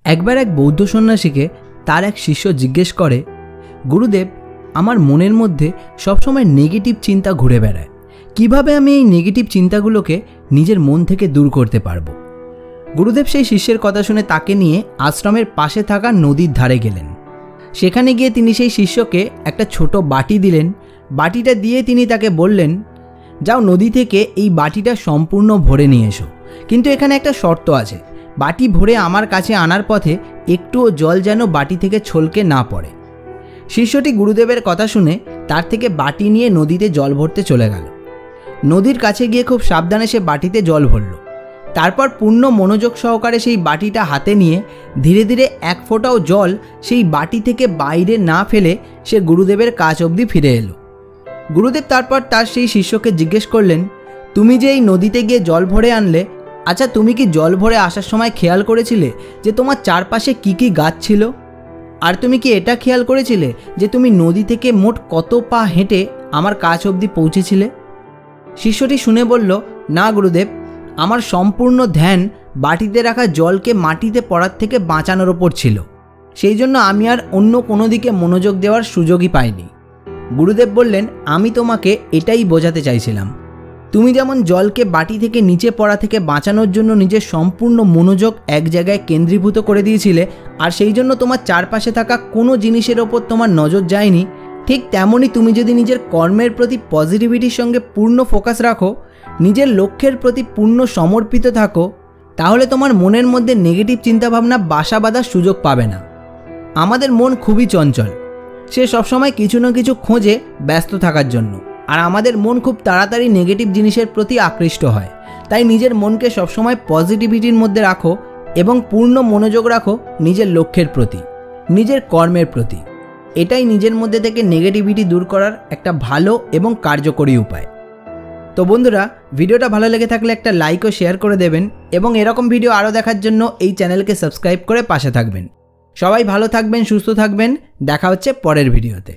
একবার এক বৌদ্ধ সন্ন্যাসীকে তার এক শিষ্য জিজ্ঞেস করে, গুরুদেব, আমার মনের মধ্যে সবসময় নেগেটিভ চিন্তা ঘুরে বেড়ায়, কিভাবে আমি এই নেগেটিভ চিন্তাগুলোকে নিজের মন থেকে দূর করতে পারবো। গুরুদেব সেই শিষ্যের কথা শুনে তাকে নিয়ে আশ্রমের পাশে থাকা নদীর ধারে গেলেন। সেখানে গিয়ে তিনি সেই শিষ্যকে একটা ছোট বাটি দিলেন। বাটিটা দিয়ে তিনি তাকে বললেন, যাও নদী থেকে এই বাটিটা সম্পূর্ণ ভরে নিয়ে এসো, কিন্তু এখানে একটা শর্ত আছে, বাটি ভরে আমার কাছে আনার পথে একটুও জল যেন বাটি থেকে ছলকে না পড়ে। শিষ্যটি গুরুদেবের কথা শুনে তার থেকে বাটি নিয়ে নদীতে জল ভরতে চলে গেল। নদীর কাছে গিয়ে খুব সাবধানে সে বাটিতে জল ভরল। তারপর পূর্ণ মনোযোগ সহকারে সেই বাটিটা হাতে নিয়ে ধীরে ধীরে এক ফোঁটাও জল সেই বাটি থেকে বাইরে না ফেলে সে গুরুদেবের কাছ অবধি ফিরে এলো। গুরুদেব তারপর তার সেই শিষ্যকে জিজ্ঞেস করলেন, তুমি যে এই নদীতে গিয়ে জল ভরে আনলে, আচ্ছা তুমি কি জল ভরে আসার সময় খেয়াল করেছিলে যে তোমার চারপাশে কি কি গাছ ছিল? আর তুমি কি এটা খেয়াল করেছিলে যে তুমি নদী থেকে মোট কত পা হেঁটে আমার কাছ অবধি পৌঁছেছিলে? শিষ্যটি শুনে বলল, না গুরুদেব, আমার সম্পূর্ণ ধ্যান বাটিতে রাখা জলকে মাটিতে পড়ার থেকে বাঁচানোর ওপর ছিল, সেই জন্য আমি আর অন্য কোনো দিকে মনোযোগ দেওয়ার সুযোগই পাইনি। গুরুদেব বললেন, আমি তোমাকে এটাই বোঝাতে চাইছিলাম, তুমি যেমন জলকে বাটি থেকে নিচে পড়া থেকে বাঁচানোর জন্য নিজের সম্পূর্ণ মনোযোগ এক জায়গায় কেন্দ্রীভূত করে দিয়েছিলে, আর সেই জন্য তোমার চারপাশে থাকা কোনো জিনিসের ওপর তোমার নজর যায়নি, ঠিক তেমনই তুমি যদি নিজের কর্মের প্রতি পজিটিভিটির সঙ্গে পূর্ণ ফোকাস রাখো, নিজের লক্ষ্যের প্রতি পূর্ণ সমর্পিত থাকো, তাহলে তোমার মনের মধ্যে নেগেটিভ চিন্তাভাবনা বাসা বাঁধার সুযোগ পাবে না। আমাদের মন খুবই চঞ্চল, সে সবসময় কিছু না কিছু খোঁজে ব্যস্ত থাকার জন্য, আর আমাদের মন খুব তাড়াতাড়ি নেগেটিভ জিনিসের প্রতি আকৃষ্ট হয়। তাই নিজের মনকে সবসময় পজিটিভিটির মধ্যে রাখো এবং পূর্ণ মনোযোগ রাখো নিজের লক্ষ্যের প্রতি, নিজের কর্মের প্রতি। এটাই নিজের মধ্যে থেকে নেগেটিভিটি দূর করার একটা ভালো এবং কার্যকরী উপায়। তো বন্ধুরা, ভিডিওটা ভালো লেগে থাকলে একটা লাইক ও শেয়ার করে দেবেন এবং এরকম ভিডিও আরও দেখার জন্য এই চ্যানেলকে সাবস্ক্রাইব করে পাশে থাকবেন। সবাই ভালো থাকবেন, সুস্থ থাকবেন, দেখা হচ্ছে পরের ভিডিওতে।